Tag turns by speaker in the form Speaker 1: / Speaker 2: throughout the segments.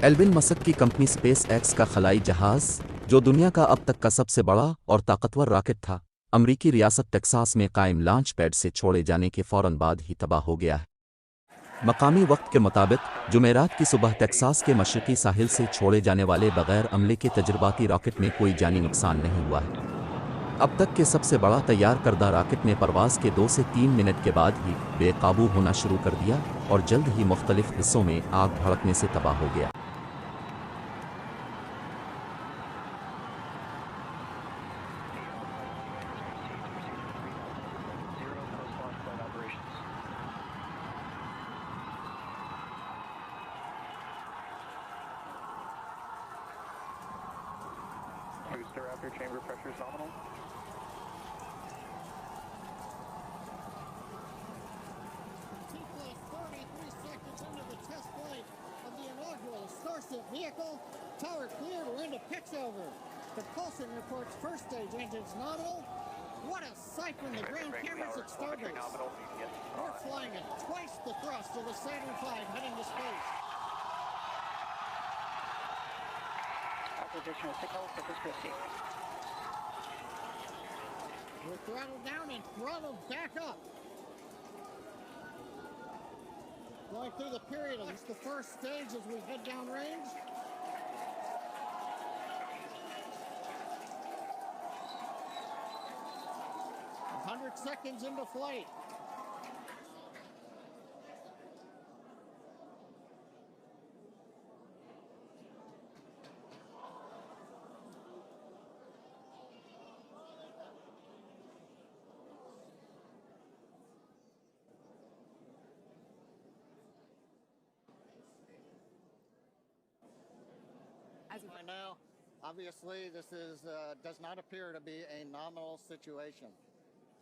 Speaker 1: Alvin Musk की company space x का खलाई जहाज, जो दुनिया का अब तक का सबसे बड़ा और ताकतवर रॉकेट था, अमरीकी रियासत टेक्सास में कायम लॉन्च पैड से छोड़े जाने के फौरन बाद ही तबाह हो गया है। मकामी वक्त के मुताबिक जुमेरात की सुबह टेक्सास के मशरकी साहिल से छोड़े जाने वाले बगैर अमले के तजुर्बाती रॉकेट में कोई जानी नुकसान नहीं हुआ है। अब तक के सबसे बड़ा तैयार करदा रॉकेट ने परवाज के 2 से 3 मिनट के बाद ही बेकाबू होना शुरू कर दिया और जल्द ही मुख्तलिफ हिस्सों में आग भड़कने से तबाह हो गया।
Speaker 2: Booster after chamber pressure is nominal.
Speaker 3: T+33 seconds into the test flight of the inaugural Starship vehicle. Tower cleared, we're into pitch over. Propulsion reports first stage engines nominal. What a sight from the ground cameras at Starbase. We're flying at twice the thrust of the Saturn V heading to space.
Speaker 2: Acquisition of signal, Corpus Christi.
Speaker 3: We're throttled down and throttled back up. Going through the period of the first stage as we head downrange. A 100 seconds into flight. Right now, obviously, this does not appear to be a nominal situation.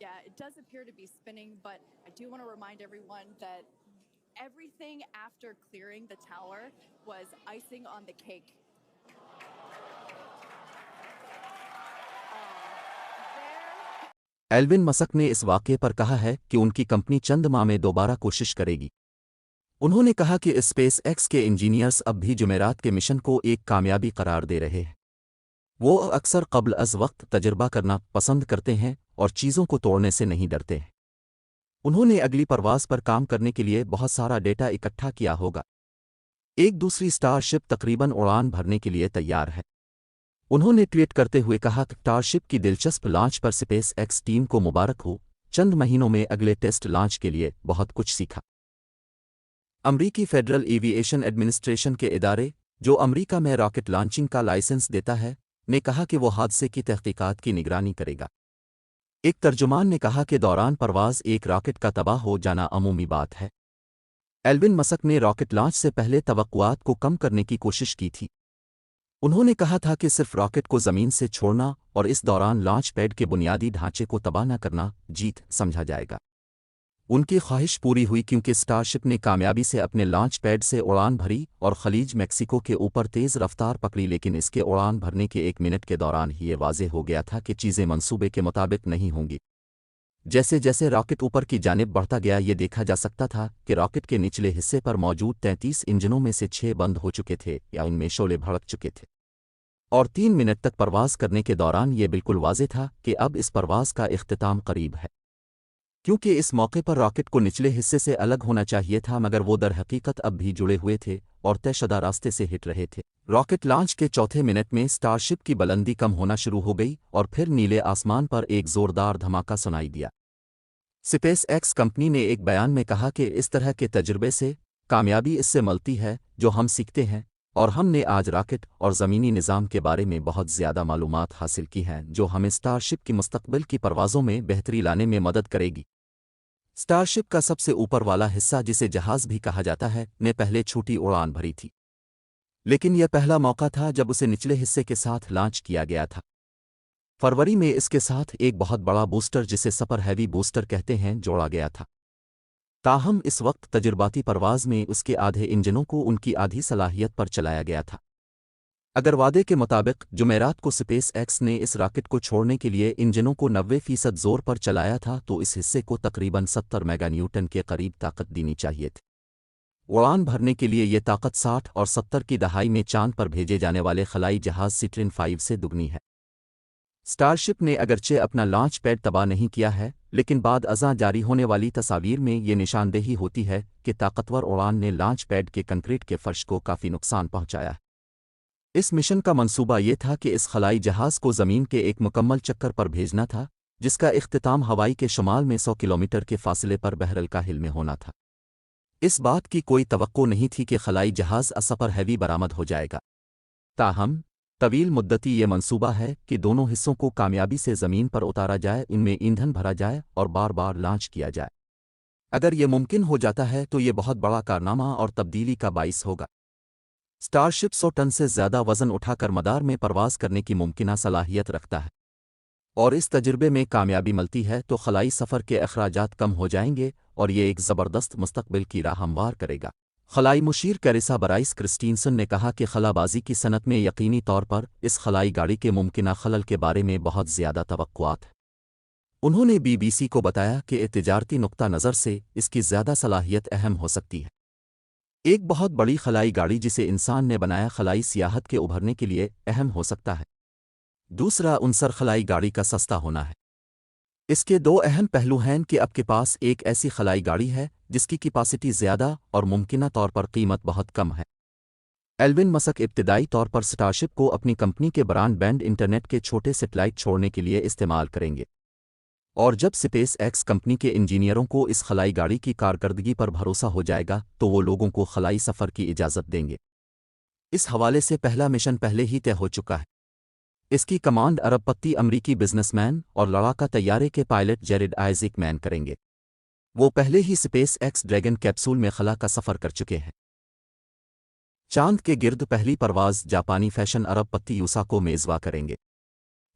Speaker 4: Yeah, it does appear to be spinning, but I do want to remind everyone that everything after clearing the tower was icing on the cake.
Speaker 1: Elon Musk ने इस वाक़े पर कहा है कि उनकी company चंद माह में दोबारा कोशिश करेगी। उन्होंने कहा कि स्पेस एक्स के इंजीनियर्स अब भी जुमेरात के मिशन को एक कामयाबी करार दे रहे हैं। वो अक्सर कब्ल अज़ वक्त तजर्बा करना पसंद करते हैं और चीज़ों को तोड़ने से नहीं डरते हैं। उन्होंने अगली परवाज़ पर काम करने के लिए बहुत सारा डेटा इकट्ठा किया होगा। एक दूसरी स्टारशिप तकरीबन उड़ान भरने के लिए तैयार है। उन्होंने ट्वीट करते हुए कहा कि स्टारशिप की दिलचस्प लॉन्च पर स्पेस एक्स टीम को मुबारक हो। चंद महीनों में अगले टेस्ट लॉन्च के लिए बहुत कुछ सीखा। अमरीकी फेडरल एविएशन एडमिनिस्ट्रेशन के इदारे, जो अमरीका में रॉकेट लॉन्चिंग का लाइसेंस देता है, ने कहा कि वो हादसे की तहकीकात की निगरानी करेगा। एक तर्जुमान ने कहा कि दौरान परवाज एक रॉकेट का तबाह हो जाना अमूमी बात है। एल्विन मस्क ने रॉकेट लॉन्च से पहले तवक्कुआत को कम करने की कोशिश की थी। उन्होंने कहा था कि सिर्फ रॉकेट को ज़मीन से छोड़ना और इस दौरान लॉन्च पैड के बुनियादी ढांचे को तबाह न करना जीत समझा जाएगा। उनकी ख्वाहिश पूरी हुई क्योंकि स्टारशिप ने कामयाबी से अपने लॉन्च पैड से उड़ान भरी और खलीज मेक्सिको के ऊपर तेज़ रफ्तार पकड़ी, लेकिन इसके उड़ान भरने के 1 मिनट के दौरान ही ये वाज़ेह हो गया था कि चीज़ें मंसूबे के मुताबिक नहीं होंगी। जैसे जैसे रॉकेट ऊपर की जानिब बढ़ता गया, ये देखा जा सकता था कि रॉकेट के निचले हिस्से पर मौजूद 33 इंजनों में से 6 बंद हो चुके थे या उनमें शोले भड़क चुके थे। और 3 मिनट तक परवाज़ करने के दौरान ये बिल्कुल वाज़ेह था कि अब इस परवाज़ का इख्तिताम करीब है, क्योंकि इस मौके पर रॉकेट को निचले हिस्से से अलग होना चाहिए था, मगर वो दर हकीकत अब भी जुड़े हुए थे और तयशुदा रास्ते से हिट रहे थे। रॉकेट लॉन्च के चौथे मिनट में स्टारशिप की बुलंदी कम होना शुरू हो गई और फिर नीले आसमान पर एक ज़ोरदार धमाका सुनाई दिया। स्पेस एक्स कंपनी ने एक बयान में कहा कि इस तरह के तजुर्बे से कामयाबी इससे मिलती है जो हम सीखते हैं, और हमने आज रॉकेट और ज़मीनी निज़ाम के बारे में बहुत ज़्यादा मालूमात हासिल की हैं जो हमें स्टारशिप की मुस्तक़बिल की परवाज़ों में बेहतरी लाने में मदद करेगी। स्टारशिप का सबसे ऊपर वाला हिस्सा, जिसे जहाज़ भी कहा जाता है, ने पहले छोटी उड़ान भरी थी, लेकिन यह पहला मौका था जब उसे निचले हिस्से के साथ लॉन्च किया गया था। फरवरी में इसके साथ एक बहुत बड़ा बूस्टर, जिसे सुपर हैवी बूस्टर कहते हैं, जोड़ा गया था। ताहम इस वक्त तजुर्बाती परवाज़ में उसके आधे इंजनों को उनकी आधी सलाहियत पर चलाया गया था। अगर वादे के मुताबिक जुमेरात को स्पेस एक्स ने इस रॉकेट को छोड़ने के लिए इंजनों को 90% जोर पर चलाया था, तो इस हिस्से को तकरीबन 70 मेगा न्यूटन के करीब ताकत देनी चाहिए थी। उड़ान भरने के लिए ये ताकत 60 और 70 की दहाई में चांद पर भेजे जाने वाले खलाई जहाज सिट्रिन 5 से दुगनी है। स्टारशिप ने अगरचे अपना लॉन्च पैड तबाह नहीं किया है, लेकिन बाद अज़ां जारी होने वाली तस्वीर में ये निशानदेही होती है कि ताकतवर उड़ान ने लॉन्च पैड के कंक्रीट के फर्श को काफ़ी नुकसान पहुंचाया है। इस मिशन का मंसूबा ये था कि इस खलाई जहाज़ को ज़मीन के एक मुकम्मल चक्कर पर भेजना था, जिसका इख्तिताम हवाई के शुमाल में 100 किलोमीटर के फासले पर बहरल काहिल में होना था। इस बात की कोई तवक्को नहीं थी कि खलाई जहाज़ असफर हैवी बरामद हो जाएगा। ताहम तवील मुद्दती ये मंसूबा है कि दोनों हिस्सों को कामयाबी से ज़मीन पर उतारा जाए, इनमें ईंधन भरा जाए और बार बार लॉन्च किया जाए। अगर ये मुमकिन हो जाता है तो ये बहुत बड़ा कारनामा और तब्दीली का बाइस होगा। स्टारशिप 100 टन से ज़्यादा वज़न उठाकर मदार में परवाज़ करने की मुमकिना सलाहियत रखता है, और इस तजुर्बे में कामयाबी मिलती है तो खलाई सफ़र के अखराजात कम हो जाएंगे और ये एक ज़बरदस्त मुस्तकबिल की राह हमवार करेगा। खलाई मुशीर कैरिसा बराइस क्रिस्टीनसन ने कहा कि खलाबाजी की सनत में यकीनी तौर पर इस खलाई गाड़ी के मुमकिना खलल के बारे में बहुत ज़्यादा तवक्कुआत है। उन्होंने BBC को बताया कि तिजारती नुक्ता नज़र से इसकी ज़्यादा सलाहियत अहम हो सकती है। एक बहुत बड़ी खलाई गाड़ी जिसे इंसान ने बनाया खलाई सियाहत के उभरने के लिए अहम हो सकता है। दूसरा उनसर खलाई गाड़ी का सस्ता होना है। इसके दो अहम पहलू हैं कि आपके पास एक ऐसी खलाई गाड़ी है जिसकी कैपेसिटी ज़्यादा और मुमकिना तौर पर कीमत बहुत कम है। एल्विन मस्क इब्तिदाई तौर पर स्टारशिप को अपनी कंपनी के ब्रॉडबैंड इंटरनेट के छोटे सैटेलाइट छोड़ने के लिए इस्तेमाल करेंगे, और जब स्पेस एक्स कंपनी के इंजीनियरों को इस खलाई गाड़ी की कारकर्दगी पर भरोसा हो जाएगा तो वो लोगों को खलाई सफ़र की इजाज़त देंगे। इस हवाले से पहला मिशन पहले ही तय हो चुका है। इसकी कमांड अरबपति अमरीकी बिजनेसमैन और लड़ाका तैयारे के पायलट जेरिड आइज़िक मैन करेंगे। वो पहले ही स्पेस एक्स ड्रैगन कैप्सूल में खला का सफ़र कर चुके हैं। चांद के गिर्द पहली परवाज़ जापानी फैशन अरबपति यूसा को मेज़बा करेंगे।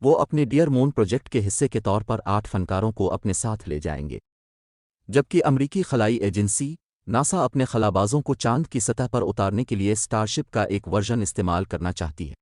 Speaker 1: वो अपने डियर मून प्रोजेक्ट के हिस्से के तौर पर 8 फनकारों को अपने साथ ले जाएंगे, जबकि अमरीकी खलाई एजेंसी नासा अपने खलाबाजों को चांद की सतह पर उतारने के लिए स्टारशिप का एक वर्जन इस्तेमाल करना चाहती है।